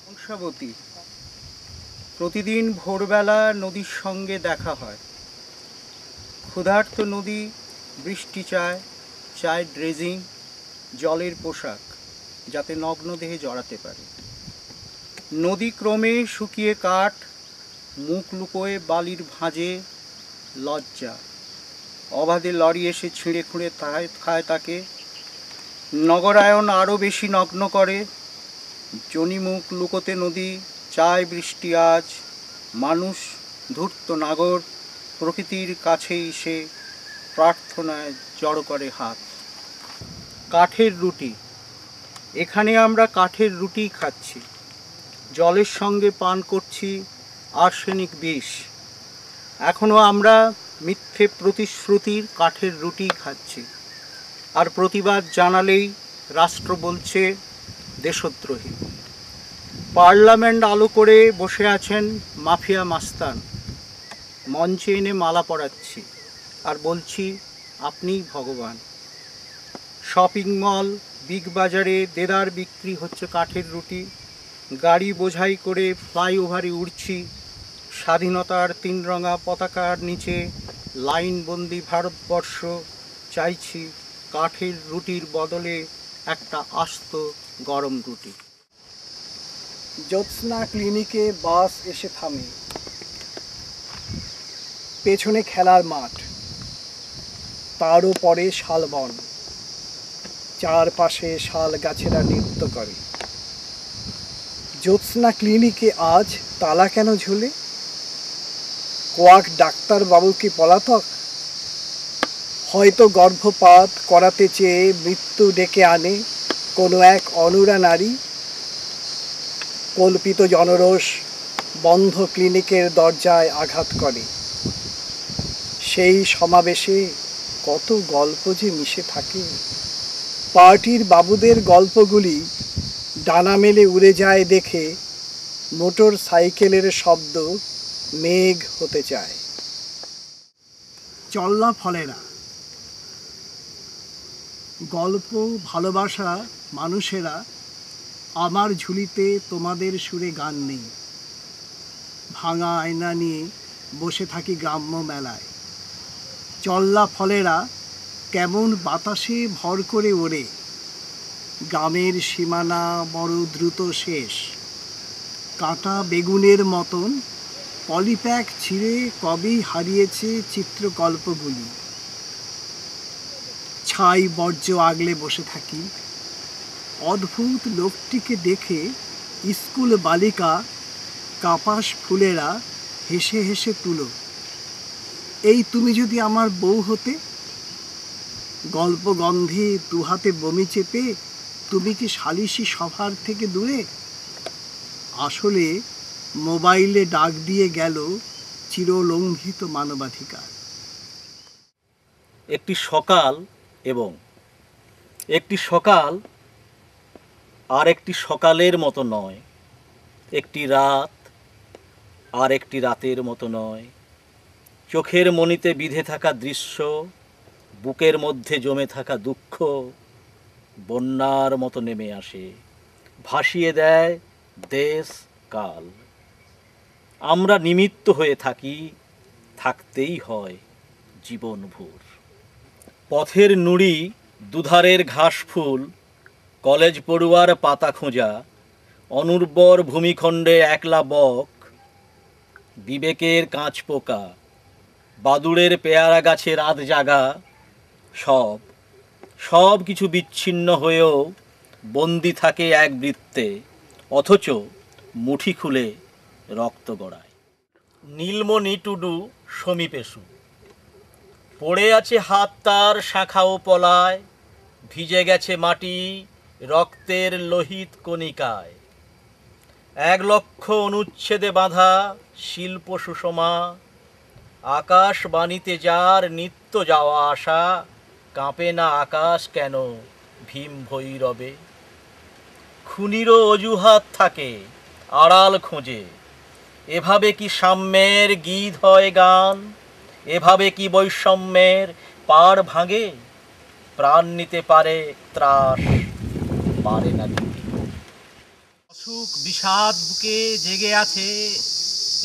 কংসাবতী, প্রতিদিন ভোরবেলা নদীর সঙ্গে দেখা হয়। ক্ষুধার্ত নদী বৃষ্টি চায়, চায় ড্রেজিং, জলের পোশাক, যাতে নগ্ন দেহে জড়াতে পারে। নদী ক্রমে শুকিয়ে কাঠ, মুখ লুকোয়ে বালির ভাঁজে লজ্জা। অবাধে লরি এসে ছিঁড়ে খুঁড়ে খায় তাকে। নগরায়ন আরও বেশি নগ্ন করে, জনিমুখ লুকোতে নদী, চায় বৃষ্টি আজ, মানুষ ধূর্ত নাগর, প্রকৃতির কাছেই সে প্রার্থনায় জড়ো করে হাত। কাঠের রুটি, এখানে আমরা কাঠের রুটি খাচ্ছি, জলের সঙ্গে পান করছি আর্সেনিক বিষ। এখনও আমরা মিথ্যে প্রতিশ্রুতির কাঠের রুটি খাচ্ছি, আর প্রতিবাদ জানালেই রাষ্ট্র বলছে দেশদ্রোহী। পার্লামেন্ট আলো করে বসে আছেন মাফিয়া মাস্তান, মঞ্চে এনে মালা পরাচ্ছি আর বলছি আপনিই ভগবান। শপিং মল, বিগ বাজারে দেদার বিক্রি হচ্ছে কাঠের রুটি, গাড়ি বোঝাই করে ফ্লাইওভারে উড়ছি, স্বাধীনতার তিনরঙা পতাকার নিচে লাইনবন্দি ভারতবর্ষ, চাইছি কাঠের রুটির বদলে একটা আস্ত গরম রুটি। জ্যোৎস্না ক্লিনিকে বাস এসে থামে, পেছনে খেলার মাঠ, তারও পরে শালবন, চারপাশে শাল গাছেরা নৃত্য করে। জ্যোৎস্না ক্লিনিকে আজ তালা কেন ঝুলে? কোয়াক ডাক্তার বাবু কি পলাতক? হয়তো গর্ভপাত করাতে চেয়ে মৃত্যু ডেকে আনে কোনো এক অনুরা নারী। কল্পিত জনরোষ বন্ধ ক্লিনিকের দরজায় আঘাত করে। সেই সমাবেশে কত গল্প যে মিশে থাকে। পার্টির বাবুদের গল্পগুলি ডানা মেলে উড়ে যায় দেখে মোটর সাইকেলের শব্দ মেঘ হতে চায়। চল্লা ফলেরা, গল্প, ভালোবাসা, মানুষেরা, আমার ঝুলিতে তোমাদের সুরে গান নেই। ভাঙা আয়না নিয়ে বসে থাকি গ্রাম্য মেলায়। চল্লা ফলেরা কেমন বাতাসে ভর করে ওড়ে। গ্রামের সীমানা বড় দ্রুত শেষ। কাটা বেগুনের মতন পলিপ্যাক ছিঁড়ে কবেই হারিয়েছে চিত্রকল্পগুলি। ছাই বর্জ্য আগলে বসে থাকি। অদ্ভুত লোকটিকে দেখে স্কুল বালিকা, কাপাস ফুলেরা হেসে হেসে তুলো। এই তুমি যদি আমার বউ হতে। গল্প গন্ধে দুহাতে বমি চেপে তুমি কি সালিশি সভার থেকে দূরে? আসলে মোবাইলে ডাক দিয়ে গেল চিরলঙ্ঘিত মানবাধিকার। একটি সকাল এবং একটি সকাল আর একটি সকালের মতো নয়, একটি রাত আর একটি রাতের মতো নয়। চোখের মণিতে বিধে থাকা দৃশ্য, বুকের মধ্যে জমে থাকা দুঃখ বন্যার মতো নেমে আসে, ভাসিয়ে দেয় দেশ কাল। আমরা নিমিত্ত হয়ে থাকি, থাকতেই হয় জীবনভর। পথের নুড়ি, দুধারের ঘাস ফুল, কলেজ পড়ুয়ার পাতা খোঁজা, অনুর্বর ভূমিখণ্ডে একলা বক, বিবেকের কাঁচ পোকা, বাদুড়ের পেয়ারা গাছে রাত জাগা, সব কিছু বিচ্ছিন্ন হয়েও বন্দি থাকে এক বৃত্তে, অথচ মুঠি খুলে রক্ত গড়ায়। নীলমণি টুডু সমীপেশু, পড়ে আছে হাত তার শাখা ও পলায়, ভিজে গেছে মাটি রক্তের লোহিত কণিকায়। 1,00,000 অনুচ্ছেদে বাঁধা শিল্প সুষমা, আকাশবাণীতে যার নিত্য যাওয়া আসা, কাঁপে না আকাশ কেন ভীম ভৈরবে? খুনিরও অজুহাত থাকে আড়াল খোঁজে, এভাবে কি সাম্যের গীত হয় গান? এভাবে কি বৈষম্যের পাড় ভাঙে? প্রাণ নিতে পারে ত্রাস, পারে না দিতে। অসুখ বিষাদ বুকে জেগে আছে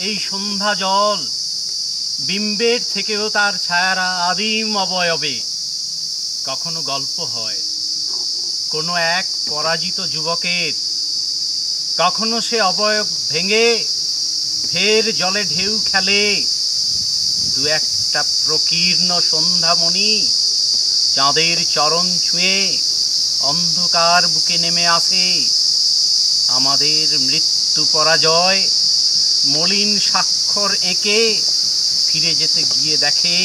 এই সন্ধ্যা জল, বিম্বের থেকেও তার ছায়ারা আদিম অবয়বে। কখনো গল্প হয় কোনো এক পরাজিত যুবকের, কখনো সে অবয়ব ভেঙে ফের জলে ঢেউ খেলে। দু একটা প্রকীর্ণ সন্ধ্যামণি চাঁদের চরণ ছুঁয়ে অন্ধকার বুকে নেমে আসে। আমাদের মৃত্যু পরাজয় মলিন স্বাক্ষর এঁকে ফিরে যেতে গিয়ে দেখে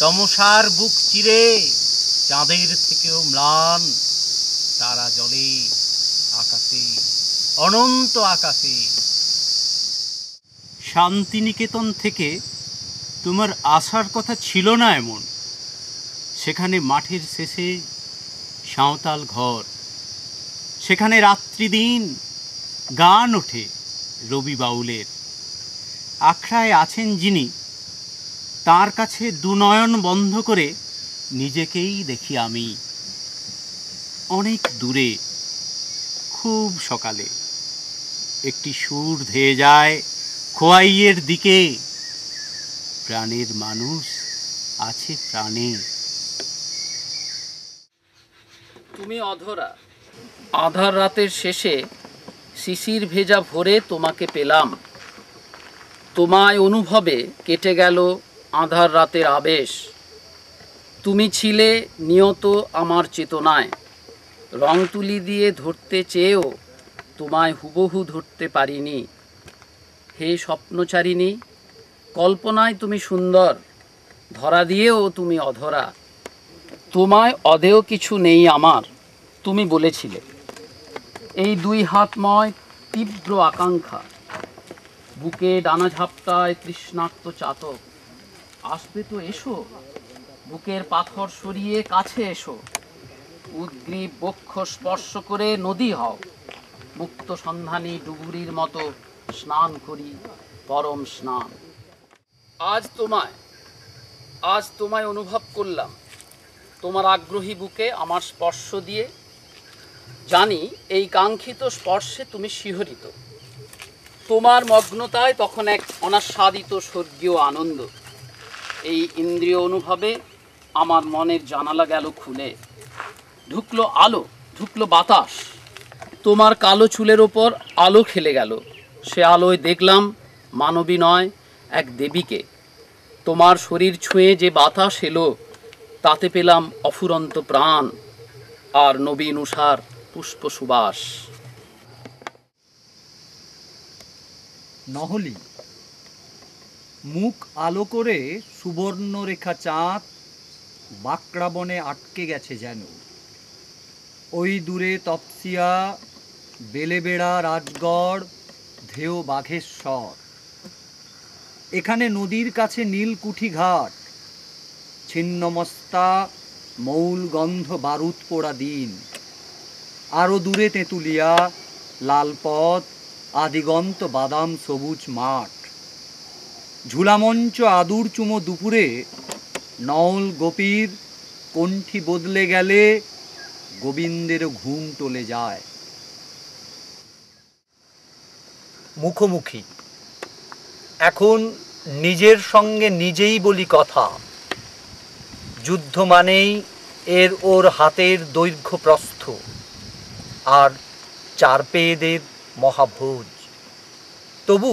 তমসার বুক চিরে চাঁদের থেকেও ম্লান তারা জলে আকাশে, অনন্ত আকাশে। শান্তিনিকেতন থেকে তোমার আসার কথা ছিল না এমন, সেখানে মাঠের শেষে সাঁওতাল ঘর, সেখানে রাত্রি দিন গান ওঠে রবি বাউলের। আখড়ায় আছেন যিনি, তার কাছে দুনয়ন বন্ধ করে নিজেকেই দেখি আমি। অনেক দূরে, খুব সকালে একটি সুর ধেয়ে যায় খোয়াইয়ের দিকে, প্রাণের মানুষ আছে প্রাণে। তুমি অধরা, আধার রাতের শেষে শিশির ভেজা ভোরে তোমাকে পেলাম। তোমায় অনুভবে কেটে গেল আধার রাতের আবেশ। তুমি ছিলে নিয়ত আমার চেতনায়, রং তুলি দিয়ে ধরতে চেয়েও তোমায় হুবহু ধরতে পারিনি। হে স্বপ্নচারিণী, কল্পনায় তুমি সুন্দর, ধরা দিয়েও তুমি অধরা। তোমায় অদেয় কিছু নেই আমার, তুমি বলেছিলে। এই দুই হাতময় তীব্র আকাঙ্ক্ষা, বুকে ডানা ঝাপটায় তৃষ্ণার্ত চাতক। আসবে তো এসো, বুকের পাথর সরিয়ে কাছে এসো। উদ্গ্রীব বক্ষ স্পর্শ করে নদী হও, মুক্ত সন্ধানী ডুবুরির মতো স্নান করি পরম স্নান। আজ তোমায় অনুভব করলাম, তোমার আগ্রহী বুকে আমার স্পর্শ দিয়ে। জানি এই কাঙ্ক্ষিত স্পর্শে তুমি শিহরিত। তোমার মগ্নতায় তখন এক অনাস্বাদিত স্বর্গীয় আনন্দ। এই ইন্দ্রিয় অনুভবে আমার মনের জানালা গেল খুলে। ঢুকলো আলো, ঢুকলো বাতাস। তোমার কালো চুলের ওপর আলো খেলে গেল। সে আলোয় দেখলাম মানবী নয়, এক দেবীকে। তোমার শরীর ছুঁয়ে যে বাতাস এলো, তাতে পেলাম অফুরন্ত প্রাণ আর নবীন উষার পুষ্প সুবাস। নহলি মুখ আলো করে সুবর্ণরেখা চাঁদ বাঁকড়াবনে আটকে গেছে যেন। ওই দূরে তপসিয়া, বেলেবেড়া, রাজগড়, ধেয় বাঘেশ্বর। এখানে নদীর কাছে নীলকুঠি ঘাট, ছিন্নমস্তা, মৌল গন্ধ বারুদ পোড়া দিন। আরও দূরে তেঁতুলিয়া, লালপথ, আদিগন্ত বাদাম সবুজ মাঠ। ঝুলামঞ্চ আদুর চুমো দুপুরে, নল গোপীর কণ্ঠি বদলে গেলে গোবিন্দের ঘুম টলে যায়। মুখোমুখি, এখন নিজের সঙ্গে নিজেই বলি কথা। যুদ্ধ মানেই এর ওর হাতের দৈর্ঘ্য প্রস্থ, আর চার পেয়েদের মহাভোজ। তবু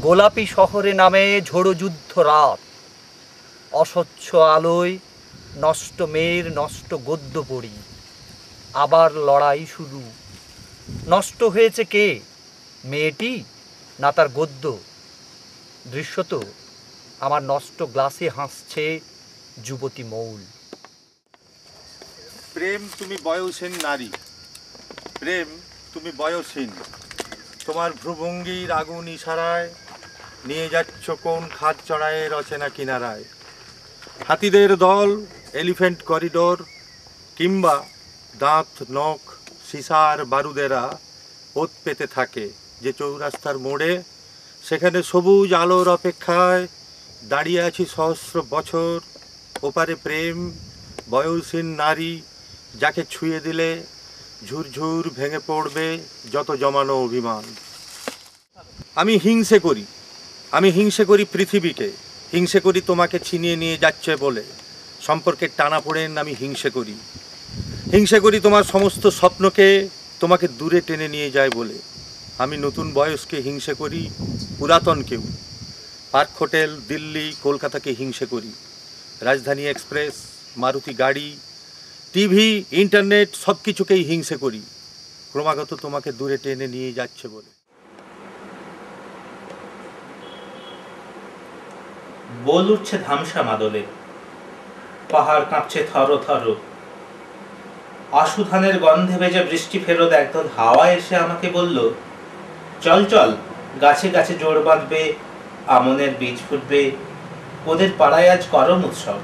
গোলাপি শহরে নামে ঝোড়ো যুদ্ধ রাত। অস্বচ্ছ আলোয় নষ্ট মেয়ের নষ্ট গদ্য পড়ি। আবার লড়াই শুরু। নষ্ট হয়েছে কে, মেয়েটি না তার গদ্য? দৃশ্যত আমার নষ্ট গ্লাসে হাসছে যুবতী মৌল। প্রেম তুমি বয়সহীন নারী, প্রেম তুমি বয়সহীন। তোমার ভ্রুভঙ্গির আগুন ইশারায় নিয়ে যাচ্ছ কোন খাদ চড়ায়ের অচেনা কিনারায়। হাতিদের দল, এলিফ্যান্ট করিডোর, কিংবা দাঁত নখ সিসার বারুদেরা ওত পেতে থাকে যে চৌরাস্তার মোড়ে। সেখানে সবুজ আলোর অপেক্ষায় দাঁড়িয়ে আছি সহস্র বছর। ওপারে প্রেম, বয়সহীন নারী, যাকে ছুঁয়ে দিলে ঝুরঝুর ভেঙে পড়বে যত জমানো অভিমান। আমি হিংসে করি পৃথিবীকে, হিংসে করি তোমাকে ছিনিয়ে নিয়ে যাচ্ছে বলে। সম্পর্কের টানাপোড়েন আমি হিংসে করি তোমার সমস্ত স্বপ্নকে তোমাকে দূরে টেনে নিয়ে যায় বলে। আমি নতুন বয়সকে হিংসে করি, পুরাতনকেও। পার্ক হোটেল, দিল্লি, কলকাতাকে হিংসে করি। রাজধানী এক্সপ্রেস, মারুতি গাড়ি, টিভি, ইন্টারনেট সব কিছুকেই হিংসে করি। ক্রমাগত তোমাকে দূরে টেনে নিয়ে যাচ্ছে বলে। বল উঠছে ধামসা মাদলে, পাহাড় কাঁপছে থর থর। আশু ধানের গন্ধে ভেজা বৃষ্টি ফেরত একদল হাওয়া এসে আমাকে বলল, চল চল, গাছে গাছে জোড় বাঁধবে, আমনের বীজ ফুটবে, ওদের পাড়ায় আজ করম উৎসব।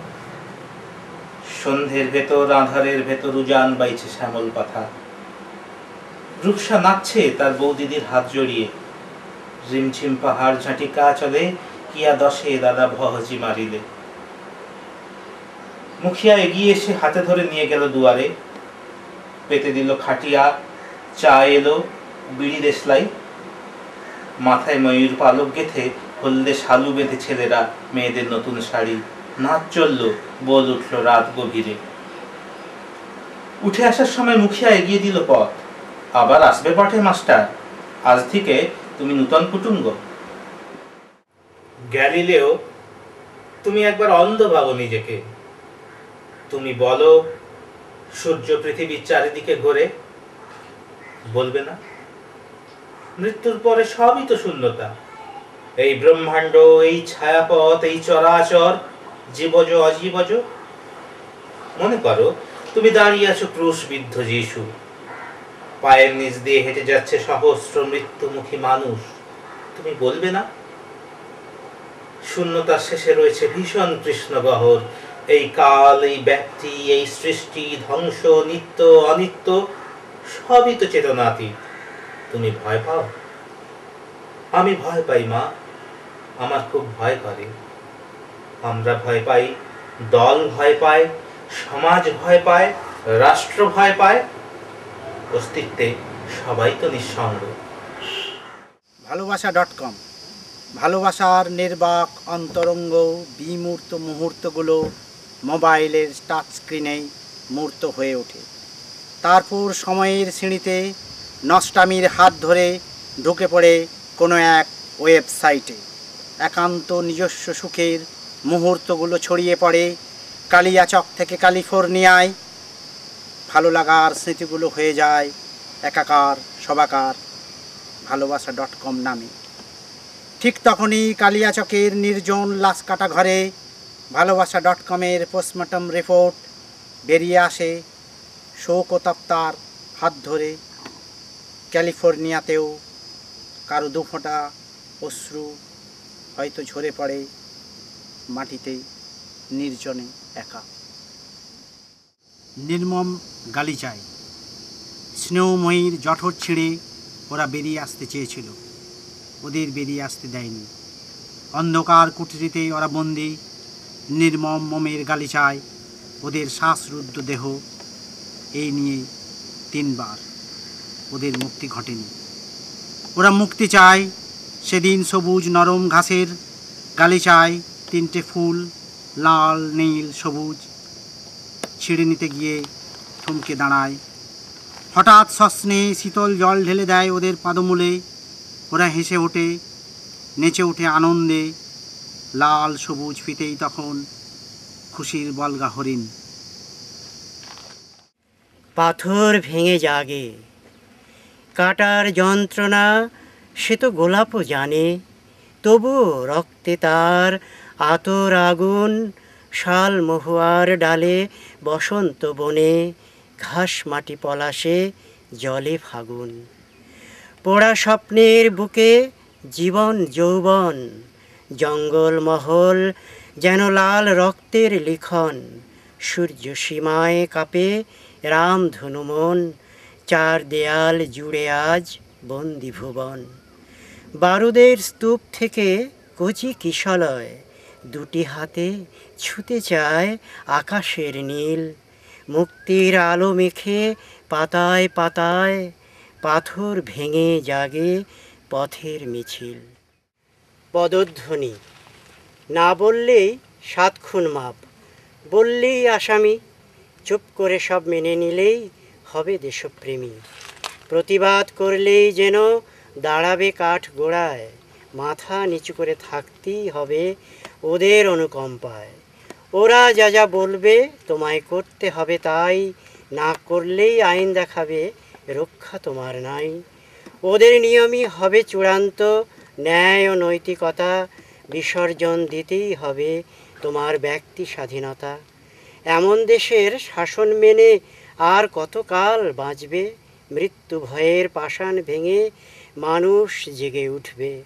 সন্ধ্যের ভেতর আঁধারের ভেতর উজান বাইছে শ্যামল পাতা। রূপসা নাচছে তার বৌদিদির হাত জড়িয়ে। রিমঝিম পাহাড় ঝাঁটিকা চলে, কিয়া দশে দাদা ভহজি মারিলে। মুখিয়া এগিয়ে এসে হাতে ধরে নিয়ে গেল দুয়ারে, পেতে দিল খাটিয়া, চা এলো, বিড়ি দেশলাই। মাথায় ময়ূর পালক গেথে হলদে শালু বেঁধে ছেলেরা মেয়েদের নতুন শাড়ি। নাচ চলল, বল উঠল রাত গভীরে। উঠে আসার সময় মুখিয়া এগিয়ে দিল পথ, আবার আসবে পাঠে মাস্টার, আজ থেকে তুমি নূতন কুটুম্ব। গ্যালিলেও, তুমি একবার অন্ধ ভাবো নিজেকে। তুমি বলো সূর্য পৃথিবীর চারিদিকে ঘোরে, বলবে না? মৃত্যুর পরে সবই তো শূন্যতা। এই ব্রহ্মাণ্ড, এই ছায়াপথ, এই চরাচর, জীবজ অজীবজ। মনে করো তুমি দাঁড়িয়ে আছো ক্রুশবিদ্ধ যিশু, পায়ের নিচ দিয়ে হেঁটে যাচ্ছে সহস্র মৃত্যুমুখী মানুষ, তুমি বলবে না? শূন্যতার শেষে রয়েছে ভীষণ কৃষ্ণগহ্বর। এই কাল, এই ব্যক্তি, এই সৃষ্টি, ধ্বংস, নিত্য অনিত্য সবই তো চেতনাতীত। তুমি ভয় পাও? আমি ভয় পাই মা, আমার খুব ভয় করে। আমরা ভয় পাই, দল ভয় পায়, সমাজ ভয় পায়, রাষ্ট্র ভয় পায়, অস্তিত্বে সবাই তো নিঃসঙ্গ। ভালোবাসা.com ভালোবাসার নির্বাক অন্তরঙ্গ বিমূর্ত মুহূর্তগুলো মোবাইলের টাচ স্ক্রিনেই মূর্ত হয়ে ওঠে। তারপর সময়ের সিঁড়িতে নষ্টামির হাত ধরে ঢুকে পড়ে কোনো এক ওয়েবসাইটে। একান্ত নিজস্ব সুখের মুহূর্তগুলো ছড়িয়ে পড়ে কালিয়াচক থেকে ক্যালিফোর্নিয়ায়। ভালো লাগার স্মৃতিগুলো হয়ে যায় একাকার সবাকার ভালোবাসা.com নামে। ঠিক তখনই কালিয়াচকের নির্জন লাশকাটা ঘরে ভালোবাসা.com-এর পোস্টমর্টম রিপোর্ট বেরিয়ে আসে। শোকতাপ্তার হাত ধরে ক্যালিফোর্নিয়াতেও কারো দুফোঁটা অশ্রু হয়তো ঝরে পড়ে মাটিতে নির্জনে একা। নির্মম গালিচায় স্নেহময়ীর জঠর ছিঁড়ে ওরা বেরিয়ে আসতে চেয়েছিল, ওদের বেরিয়ে আসতে দেয়নি। অন্ধকার কুঠরিতে ওরা বন্দি, নির্মম মোমের গালিচায় ওদের শ্বাসরুদ্ধ দেহ। এই নিয়ে 3 বার ওদের মুক্তি ঘটেনি। ওরা মুক্তি চায় সেদিন সবুজ নরম ঘাসের গালিচায় 3টে ফুল, লাল, নীল, সবুজ। ছিঁড়ে নিতে গিয়ে থমকে দাঁড়ায়। হঠাৎ সস্নে শীতল জল ঢেলে দেয় ওদের পাদমূলে। ওরা হেসে ওঠে, নেচে ওঠে আনন্দে। লাল সবুজ ফিতেই তখন খুশির বলগা হরিণ। পাথর ভেঙে জাগে, কাটার যন্ত্রণা সে তো গোলাপও জানে, তবু রক্তে তার আতর আগুন। শাল মহুয়ার ডালে বসন্ত বনে, ঘাস মাটি পলাশে জলে ফাগুন। পোড়া স্বপ্নের বুকে জীবন যৌবন, জঙ্গল মহল যেন লাল রক্তের লিখন। সূর্য সীমায় কাঁপে রামধনু মন, 4 দেয়াল জুড়ে আজ বন্দি ভুবন। বারুদের স্তূপ থেকে কচি কিশলয়, 2টি হাতে ছুঁতে চায় আকাশের নীল। মুক্তির আলো মেখে পাতায় পাতায়, পাথর ভেঙে জাগে পথের মিছিল। পদধ্বনি, না বললেই 7 খুন মাপ, বললেই আসামি। চুপ করে সব মেনে নিলেই হবে দেশপ্রেমী। প্রতিবাদ করলেই যেন দাঁড়াবে কাঠ গোড়ায়, মাথা নিচু করে থাকতেই হবে ওদের অনুকম্পায়। ওরা যা যা বলবে তোমায় করতে হবে তাই, না করলেই আইন দেখাবে রক্ষা তোমার নাই। ওদের নিয়মই হবে চূড়ান্ত, ন্যায় ও নৈতিকতা বিসর্জন দিতেই হবে তোমার ব্যক্তি স্বাধীনতা। এমন দেশের শাসন মেনে আর কতকাল বাঁচবে? মৃত্যু ভয়ের পাষাণ ভেঙে মানুষ জেগে উঠবে।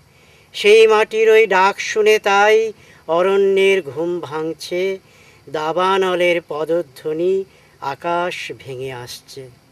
সেই মাটির ওই ডাক শুনে তাই অরণ্যের ঘুম ভাঙছে, দাবানলের পদধ্বনি আকাশ ভেঙে আসছে।